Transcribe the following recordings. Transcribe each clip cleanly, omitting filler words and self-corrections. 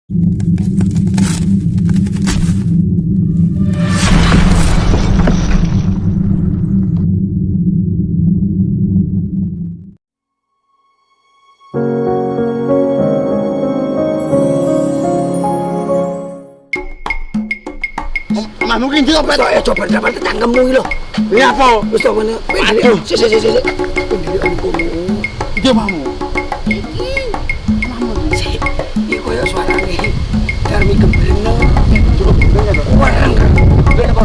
Mungkin dia apa? Coba dapat tangkemmu lho. Ya apa? Wis to ngene. Aduh, sik. Pendidikan kono. Dia mamu. Iki. Mamu sik. Iki koyo suarane. Darmi gembleno. Coba gembleno lho. Warang. Lha apa?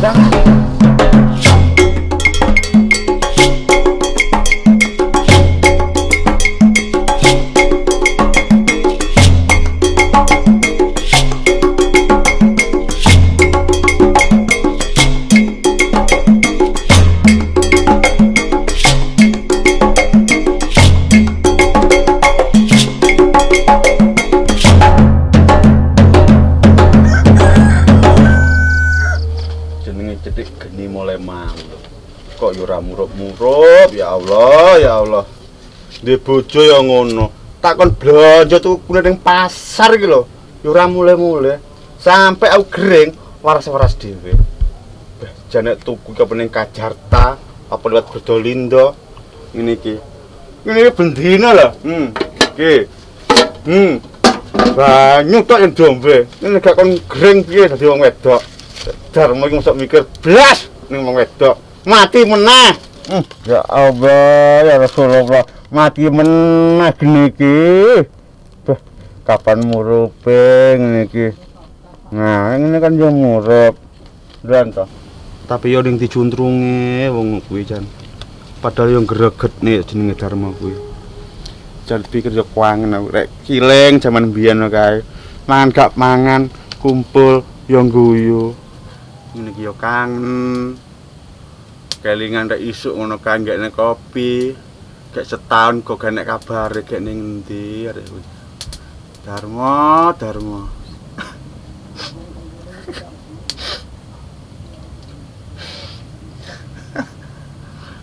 Jangan. Kok yo ora murup-murup, ya Allah. Ndek bojo ya ngono. Takon blonjo tukune ning pasar iki lho. Yo ora mule-mule. Sampai aku gering waras-waras dhewe. Beh, jane tuku ke ning Kajarta, apa lewat Berdolindo. Ngene iki. Ngene bendina lho. Iki. Banyu tok yang dombe. Ini gak kon gering piye dadi wong wedok. Darmo iki mosok mikir blas ning wong wedok. Mati meneh. Ya Allah, ya Rasulullah, mati meneh gini iki. Kapan murupe ngene iki? Nah, ini kan yo murup. Dran to. Tapi yo ning dicuntrunge wong kuwi jan. Padahal yo greget nih jenenge Dharma kuwi. Jan pikir yo kuangen aku rek kileng jaman biyen kae. Mangan gak mangan, kumpul yo guyu. Ngene iki yo kangen. Kelingan rek isuk ngono kae gak kopi. Gak setahun kok gak nek kabare gak ning endi arek kuwi. Dharma.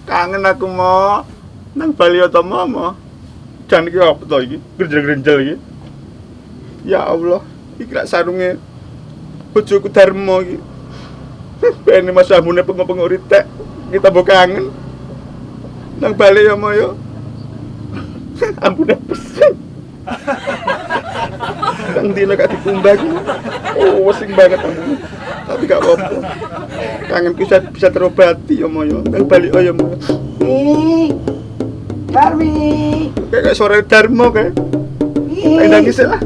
Kangen aku mo nang Bali Utama mo. Jan iki apa to iki? Grenjel-grenjel iki. Ya Allah, iki lak sarunge bojoku Dharma iki. Bene Mas Amune pengo-pengo ritek. Kita mbok kangen. Nang Bali ya mo yo. Ampune pesing. Kang dina gak dikumbang. Oh, sing banget aku. Tapi gak apa-apa. Kangen bisa terobati ya mo yo. Nang Bali ya mo. Darmi. Kayak suara Dharma kayak. Ayo nangis lah.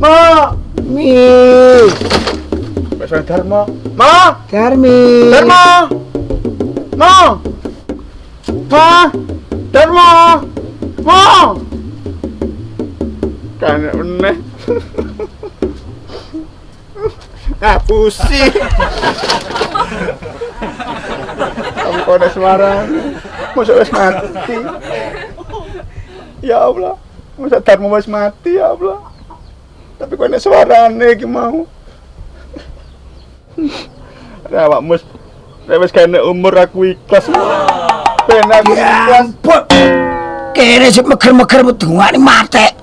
Ma. Mi. Kayak suara Dharma. Ma. Darmi. Dharma. Ma. Dharma. Ma. Kan meneh. Ngapusi. Kamu kode suara. Masa wis mati. Ya Allah. Masa Dharma wis mati ya Allah. Tapi kok nek suarane iki mau. Awakmu wis kene umur aku ikhlas. Ben aku ikhlas. Kene sik meger-meger medungane matek.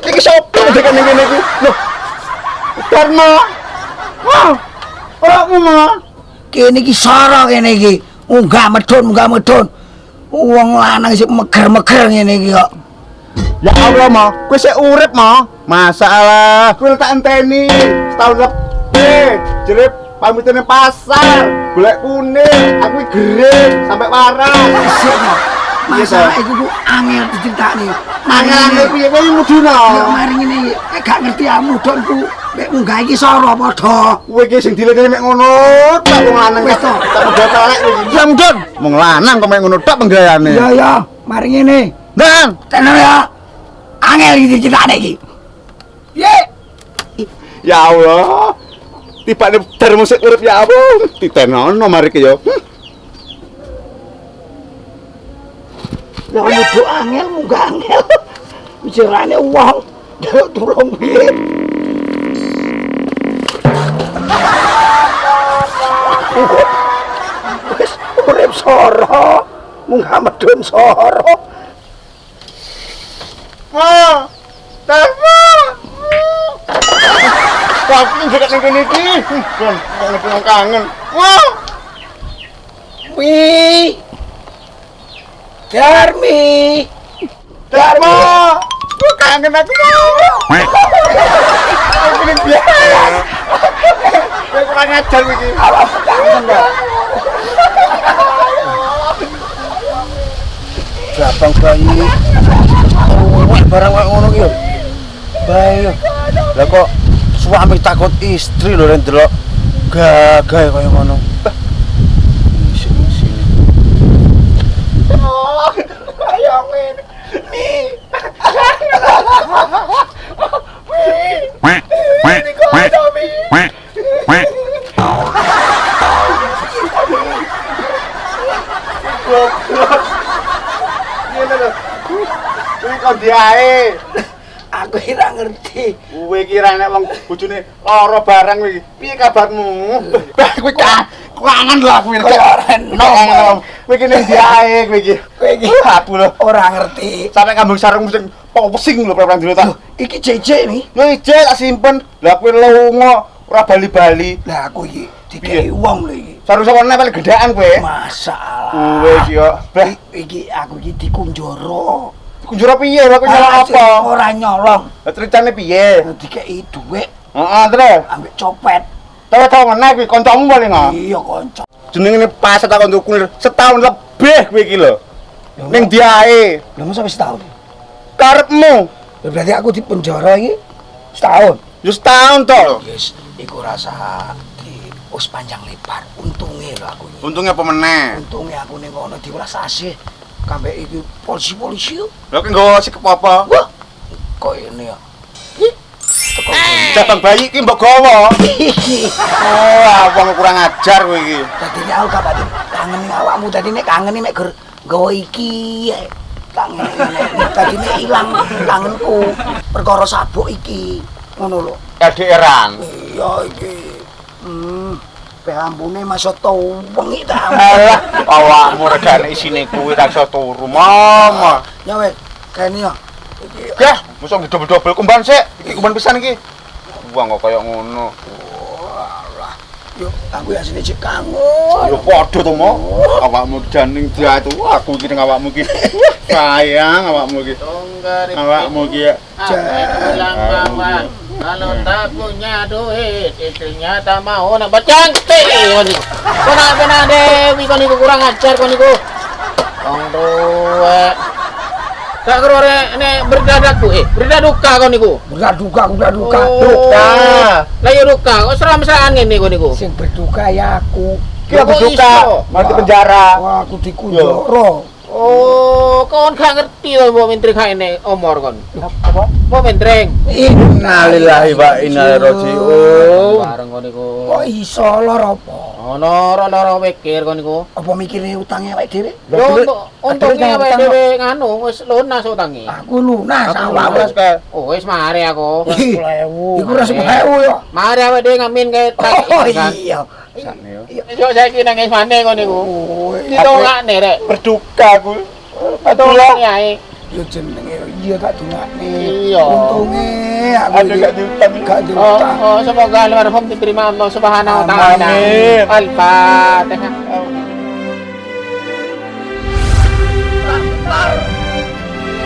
Iki sopo dekane ngene iki? Loh. Dharma. Wah. Awakmu mah. Kene iki sara kene iki. Munggah medun. Wong lanang sik meger-meger ngene iki kok. Ya Allah, Ma. Kowe sik urip, Ma. Masalah. Kowe tak enteni setahun lebih. Jerep pamitane pasar, golek kuning, aku gering sampai waras. Masalah iku angel diceritakne. Angel piye kowe muduna? Ya mari ngene iki, gak ngerti amudonku. Nek munggah iki sora padha. Kowe iki sing dilene mek ngono, tak wong lanang wis to. Tak udah telek iki. Ya mudun. Wong lanang kok mek ngono tok penggayane. Ya, mari ngene. Ndan, tenan ya. Angel iki diceritakne iki. Ye. Ya Allah. Tibane Dharma sik urip ya apa? Ditenono mari ki yo. Ya mudu angel munggah angel. Bicarane wong, delok tulung piye. Wis urip sora, munggah medun sora. Ma, Aku njek ning kene iki. Kon kangen. Wah. Wi. Darmi. Darmo. Aku kangen aku. Aku pengen biasa. Kowe kurang ajar iki. Awakmu kangen kok. Jabang bayi. Oh, barang kok ngono ki yo. Bayi yo. Lah kok suami takut istri lho nek ndelok gagah kaya ngono. Sini. Oh, ayo men. Kok diae. Aku ora ngerti. Kowe kira nek wong bojone lara barang iki. Piye kabarmu? Kowe kangen lho aku iki. Kowe iki ning diae kowe iki. Kowe iki abu lho. ora ngerti. Sampe kambing sarung sing pesing lho perang dulu ta. Iki jejek nih. Lho ije tak simpen. Lah kowe lunga ora bali-bali. Lah aku iki dikei wong lho iki. Sarung sawane paling gendaan kowe. Masalah. Kowe iki yo. Iki aku iki dikunjara. Kunjara piye lho kowe nyolong apa? Ora nyolong. Lah ceritane piye? Dikei dhuwit Heeh, terus. ambek copet. Tahu ngene kuwi kancamu paling ah. Iya kanca. Jenenge pas tak kanca kulir setahun lebih kowe iki lho. Ning diae. Lha masa wis setahun. Karepmu. Ya berarti aku di penjara iki setahun. Yo setahun to. Yes, iku rasa di us panjang lebar. Untunge lho aku iki. Untungnya apa meneh? Untunge aku ning kono diuras asih. Kambe iki polisi-polisi yo. Lha kok nggawa sikep apa? Wah. Kok ini ya. Jabang bayi iki mbok gawa. Oh, wong kurang ajar kowe iki. Dadine aku gak kangen awakmu dadine kangen mek ger nggawa iki. Kangen. Dadine ilang kangenku perkara sabuk iki. Ngono lho. LDR-an. Iya iki. Ampune masa wengi ta. Alah, awakmu regane isine kuwi tak iso turu, Mama. Ya wis, kene ya. Iki Gah, mosok ngidobel-dobel kumban sik. Iki kumban pisan iki. Wong kok kaya ngono. yo aku asline cek kangen. Yo padha to, Mo. Awakmu janing dia itu. Aku iki ning awakmu iki. Sayang awakmu iki. Awakmu iki. Pulang kawan. Kalau tak punya duit, istrinya tak mau nambah cantik. Kena Dewi kau niku kurang ajar kau niku. Wong tuwa. Tak keluar ini berdadak tuh, berdaduka kau niku. Berduka. Duka. Lah yo duka, kok seram-seran ngene kau niku. Sing berduka ya aku. Ki aku duka, mati penjara. Wah, aku dikunjara. Oh, kon gak ngerti to mbok mentring kaene omor kon. Apa? Mbok mentring. Innalillahi wa inna ilaihi raji'un. Bareng kau niku. Kok iso loro apa? Ono ora pikir kau niku. Apa mikire utange awake dhewe? Yo untungnya awake dhewe nganu wis lunas utange. Aku lunas Aku awakmu. lunas kae. Oh wis mari aku. 10.000. Iku ora 10.000 yo. Mari awake dhewe ngamin kae tak. Oh iya. Sakne yo. Yo saiki nang ismane kau niku. Oh, Ditongakne rek. Berduka aku. Tolong yae. yo jenenge iya tak dungakne. Iya. Untunge aku Ada gak diutang? gak diutang. Oh, semoga almarhum diterima Allah Subhanahu wa taala. Amin. Al-Fatihah.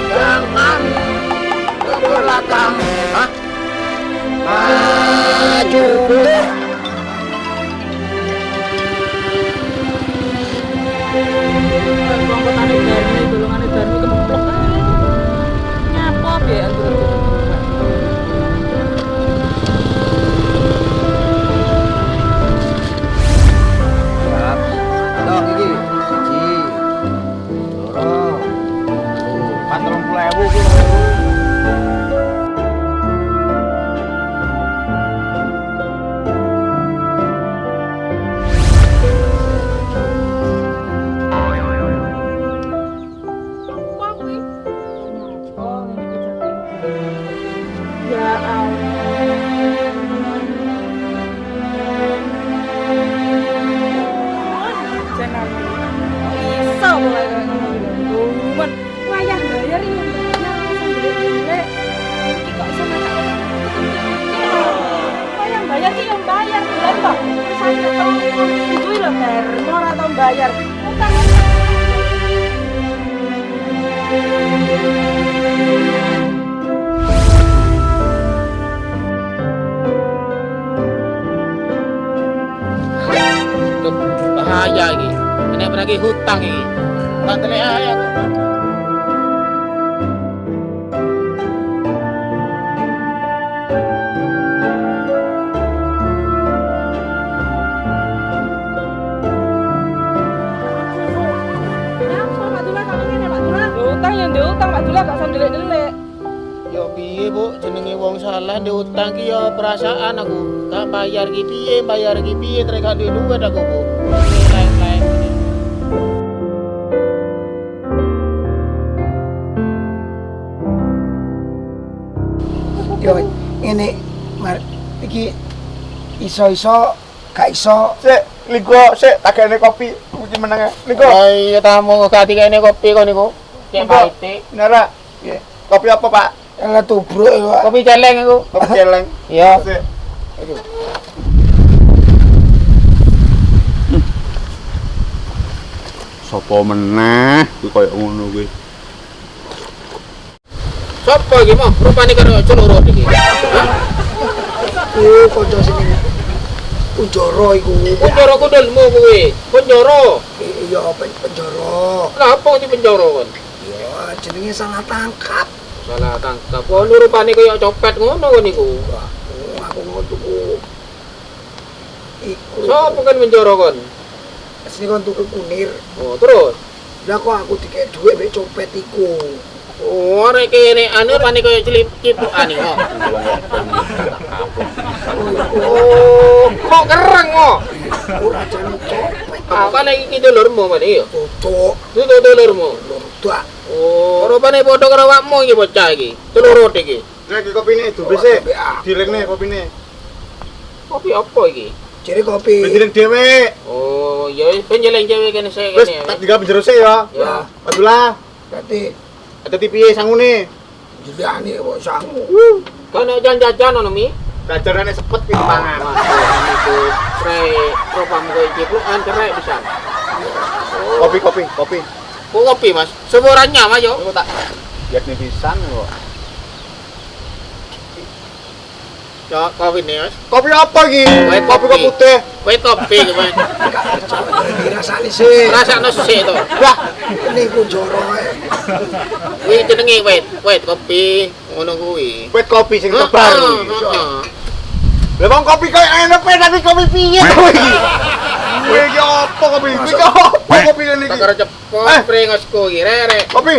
Jangan ke belakang. Hah? Maju. Sampai tau duwe lho terno ora tau bayar. Utang. Bahaya iki. Nek lagi hutang iki. Tak telek ae aku. Utang yang diutang Pak Dula gak sandelik-delik. Yo piye, Bu? Jenenge wong salah diutang ki yo perasaan aku. Gak bayar ki piye, trek gak duwe duit aku, Bu. Lain-lain. Yo, ini iki iso-iso gak iso. Sik, ligo sik takene kopi iki menenge. Ligo. Oh iya tamu gak dikene kopi kok niku. Cek pahit. Nara. Kopi apa, Pak? Yang tubruk ya, Pak. Kopi celeng aku. Kopi celeng. Iya. Sik. Sopo meneh kuwi koyo ngono kuwi. Sopo iki mau? Rupane karo celurut iki. Kanca sini. Kunjoro iku. Penjara kudulmu kuwi. Penjara. Iya, penjara. Kenapa di penjara kon? Ya, jenenge salah tangkap. Salah tangkap. Oh, rupane kaya copet ngono kon niku. Aku mau tuku. Iku. Sopo kan penjara kon? Sini kon tuku kunir. Oh, terus. Lah kok aku dikek dhuwit mek copet iku. Oh, arek kene anu rupane kaya cipukan iki. Oh, kok kereng kok. Ora jane copet. Apa lagi iki dulurmu men iki? Foto. Itu dulurmu. Dak. Oh, rupane padha karo awakmu iki bocah iki. Celurut iki. Nek iki kopine duwe sik. Direngne kopine. Kopi apa iki? Jere kopi. Penjiling dhewe. Oh, ya penjeleng cewek kene sik Wis kene. tak tinggal penjero sik ya. Ya. Abdullah, Berarti ada piye sangune? jiliane kok sangu. Kan jajan ono mi. Gajarane sepet kuwi pangan. Itu pre propamu kowe ciplukan cerai bisa. Kopi. Kok kopi, Mas? Seboranya, Mas yo. Aku tak lihat nih pisan kok. Ya, kopi nih, Mas. Kopi apa iki? Kopi. Kopi kok putih. Kowe kopi, Mas. Dirasani sih. Rasakno sik to. Lah, Ini kunjoro ae. Kuwi jenenge wet kopi ngono kuwi. wet kopi sing terbaru. Heeh. Lah wong kopi koyo enak tapi kopi piye kowe iki? Kowe iki apa kopi? Iki apa kopi ini iki? Tak cepet prengosku iki rere. Kopi.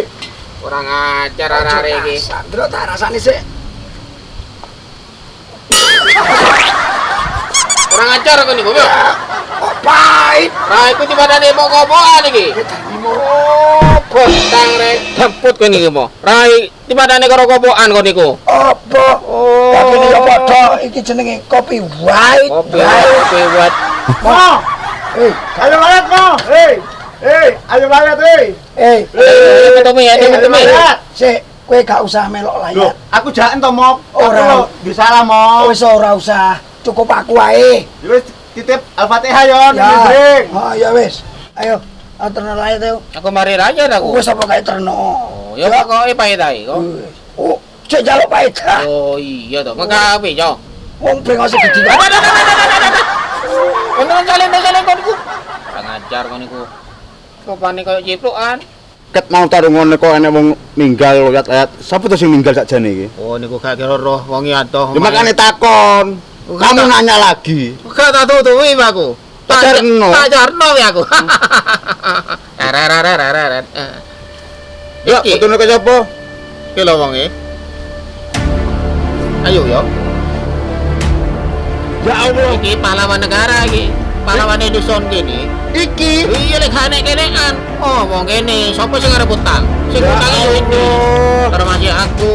Kurang ajar arek iki. Sandro tak rasani sih. Kurang ajar kok niku. Kok pahit. Ra iku tiba-tiba mau ngopoan iki. Oh, botang rek. Jemput kowe niki mo. Rai tiba-tiba karo kopokan kok niku. Apa? Oh. Tapi ini ya padha iki jenenge kopi white. Kopi buat. Mo. Ayo layat mo. Ayo layat Ketemu ya, ketemu. Sik, kowe gak usah melok Loh, layar. aku jaken to mo. Ora. Disalah mo. Wis ora usah. Cukup aku ae. Wis titip Al-Fatihah yo Ya. ndring. Oh, ya wis. Ayo, terno layar ayo. Aku mari raja aku. Wis apa kae terno. Oh, ya pokoke pahit ae kok. Oh, cek jaluk pahit. Oh iya to, makape yo. Wong brengos gede. Beneran jalan kok niku. Kurang ajar kok niku. Kopane koyo ciplukan. Ket mau tarungan kok enek wong ninggal lihat-lihat. Sapa to sing ninggal sakjane iki? Oh niku gak kira roh wong atoh. Ya makane takon. Kamu nanya lagi. Gak tak tutupi aku. Pacarno. Pacarno ya aku. Ya, fotone ke sapa? Ki lho wong e. Ayo yo. Ya Allah. Iki pahlawan negara iki. Pahlawan Edison gini. Iki. Iya lek hanek kenean. Oh, wong kene sapa sing arep utang? Sing utang yo iki. Termasuk aku.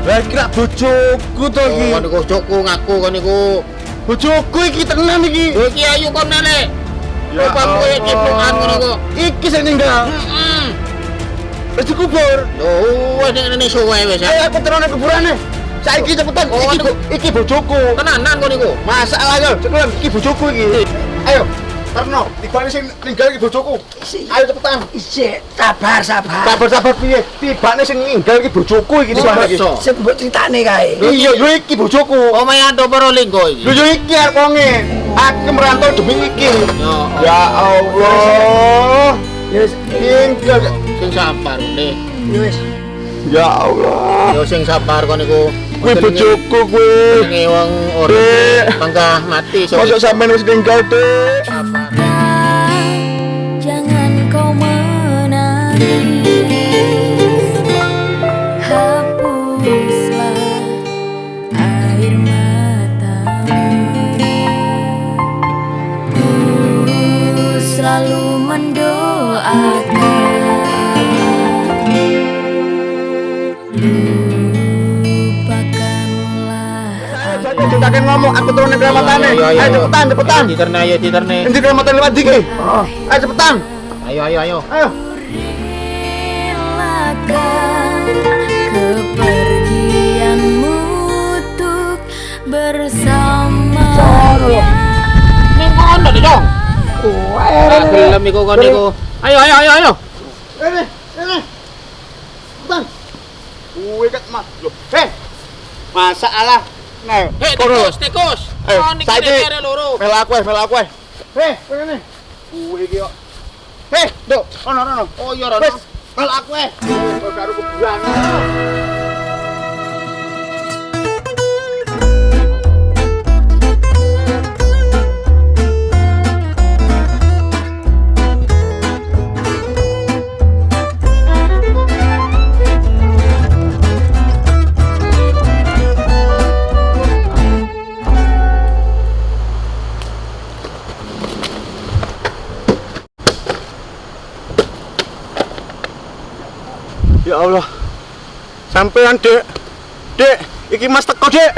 Lah kira bojoku to iki. Oh, niku bojoku ngaku kon niku. Bojoku iki tenan iki. Lho iki ayu kon nele. Ya Bapak koyo ciplukan ngono kok. Iki sing ninggal. Heeh. Wis dikubur. Loh, nek suwe wis. Ayo aku terone kuburane. Saiki cepetan. Oh, Iki bojoku. Tenanan kok niku. Masalah yo, cepetan iki bojoku iki. Ayo, Terno, tibane sing ninggal iki bojoku. Ayo cepetan. Isik, sabar. Sabar piye? Tibane sing ninggal iki bojoku iki iki. Sing mbok critane kae. Iya, yo iki bojoku. Omahe Anto Parolinggo iki. Lho yo iki arep wonge. Aku merantau demi iki. Yo, Ya Allah. Yes, Ninggal. sing sabar, Nek. wis. Ya Allah. Yo sing sabar kok niku. Kuwi bojoku kuwi. Jenenge wong ora Dek. panggah mati so. Mosok sampean wis ninggal, Dek. Sabar. Jangan kau menangis, hapuslah air matamu. Ku selalu mendoakan Cetakan ngomong, aku turunin keramatane. Ayo cepetan. Diterne ayo diterne. Endi keramatan lewat iki? Ayo cepetan. Ayo. Ayo. Relakan kepergianmu untuk bersamanya. Ning kono nih, Dong. Tak gelem iku kon niku. Ayo. Ini. Cepetan. Kuwi ket Mas. Loh, masalah. Nah, tikus. Ayo, Kon iki saiki. kere loro. Mel aku. Kene. Kuwi iki kok. Nduk, ono. Oh iya, Rono. Wis, mel aku. Kok karo kuburan. Ya Allah. Sampean, Dek. Dek, iki Mas teko, Dek.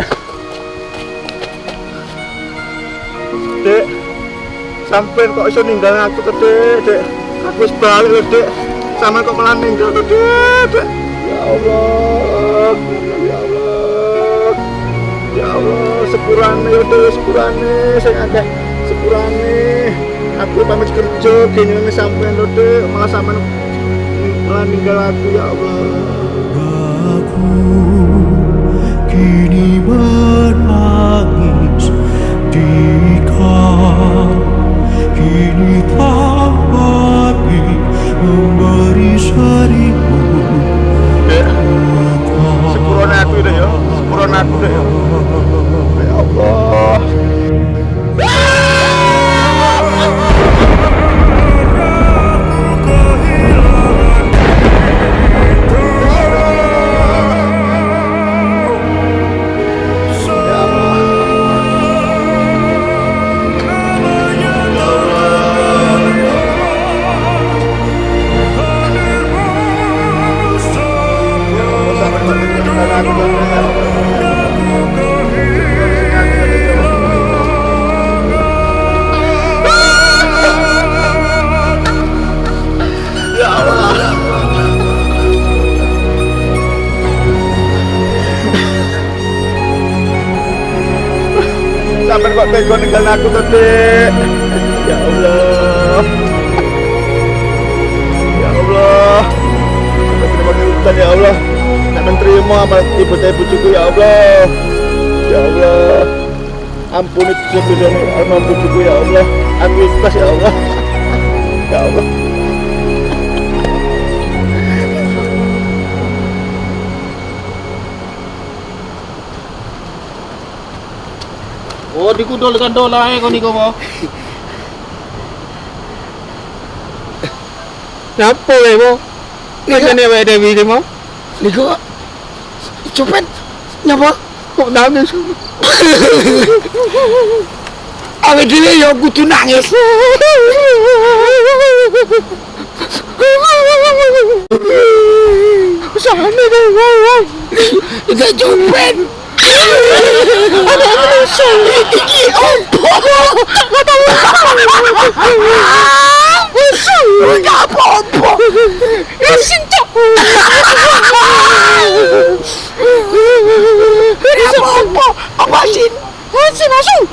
Dek. Sampean kok iso ninggal aku to, Dek. Aku wis balik lho, Dek. Sampean kok malah ninggal to, Dek. Ya Allah. Ya Allah, sepurane yo, Dek, sepurane sing akeh. Sepurane. Aku pamit kerja kene sampean lho, Dek. Malah sampean malah ninggal aku, ya Allah. Aku kini menangis di kau, kini tak lagi memberi seribu Sepurane aku deh ya, sepurane aku deh ya. Ya Allah. Sampai kok tega ninggalin aku tuh, Dek. Ya Allah. Ya Allah. Sampai terima hutan, ya Allah. Sampai terima amal ibu-ibuku, ya Allah. Ya Allah. Ampuni dosa-dosane almarhum bujuku, ya Allah. Aku ikhlas, ya Allah. Ya Allah. Oh, dikudol kan dola kok niku mo. Napa mo? Ngene wae Dewi iki mo. Niku copet nyapa? Kok nangis? Awake dhewe ya kudu nangis. Sampe dhewe. Iki copet. Iki opo? Enggak apa-apa. Sinta. Apa sih? Masuk.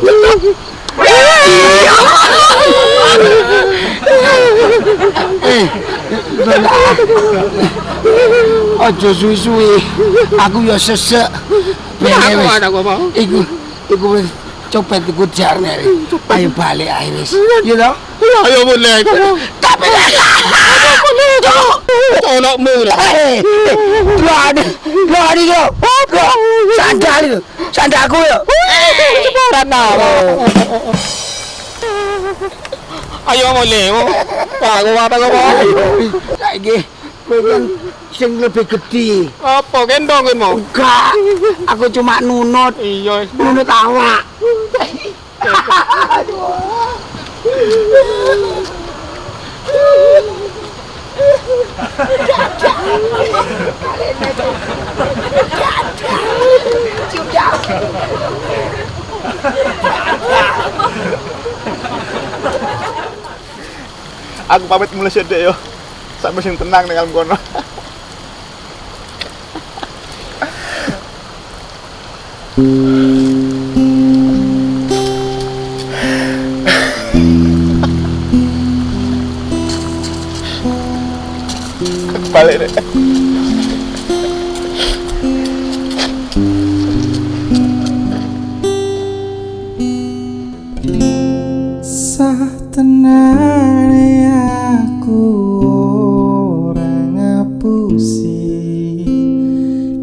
Ojo suwi-suwi. Aku ya sesek. Iku wis copet iku jarne. Ayo balik ae wis. Yo to? Ayo mulai. Tapi Tolokmu lah. Lari yo. Sandal yo. Sandalku yo. Ayo mulai. Aku apa kau? Saiki kowe kan sing lebih gede. Apa gendong mau? Enggak. Aku cuma nunut. Iya. Nunut awak. Aku pamit mulai sedek yo. Sampai sing tenang ning alam kono. Balik deh. Satenane aku ora ngapusi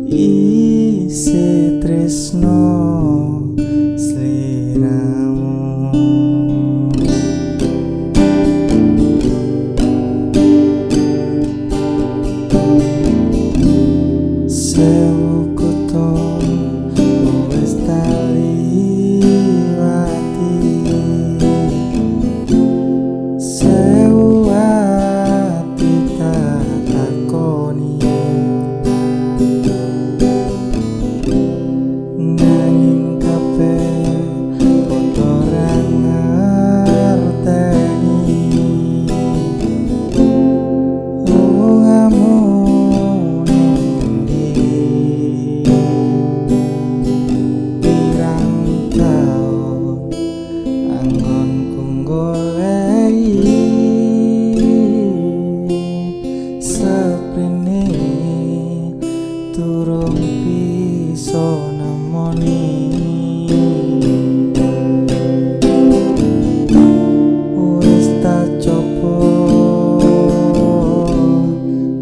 isi tresno sliramu. Sewu kota wis taliwati, sewu ati tak takoni, nanging kabeh padha ora ngerteni. Lungamu ning ndi? Pirang taun anggonku goleki seprene durung bisa nemoni. Wis tak coba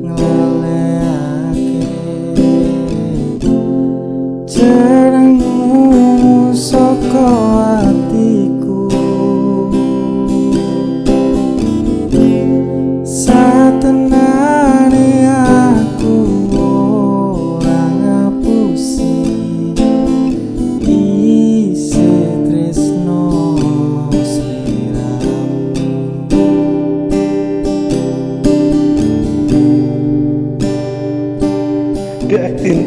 nglaleake jenengmu saka atiku. Satenane aku ora ngapusi isi tresno sliramu. Dek Din,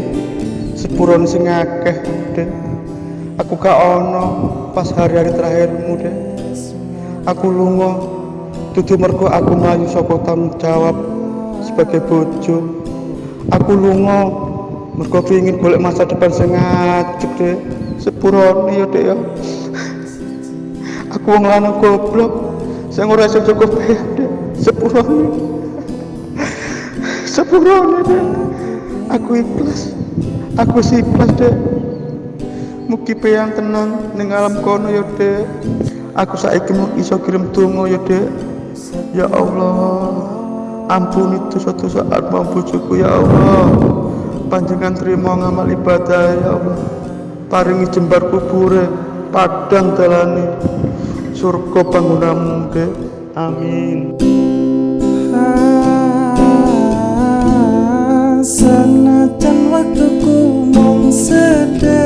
sepuron sing akeh, Dek. Aku gak ono pas hari-hari terakhirmu, Dek. Aku lunga dudu mergo aku mlayu saka tanggung jawab sebagai bojo. Aku lunga mergo pengin golek masa depan sing ajeg, Dek. Sepurone ya, Dek ya. Aku wong lanang goblok sing ora iso cukup bayar, Dek. Sepurone. Sepurone, Dek. Aku ikhlas. Aku sih ikhlas, Dek. Mugi peyang tenang ning alam kono ya, Dek. Aku saiki mau iso kirim donga ya, Dek. Ya Allah, ampuni dosa-dosa almarhum bojoku ya Allah. Panjenengan terima ngamal ibadah ya Allah. Paringi jembar kubure, padang dalane, surga panggonamu, Dek. Amin. Senajan waktuku mung sedek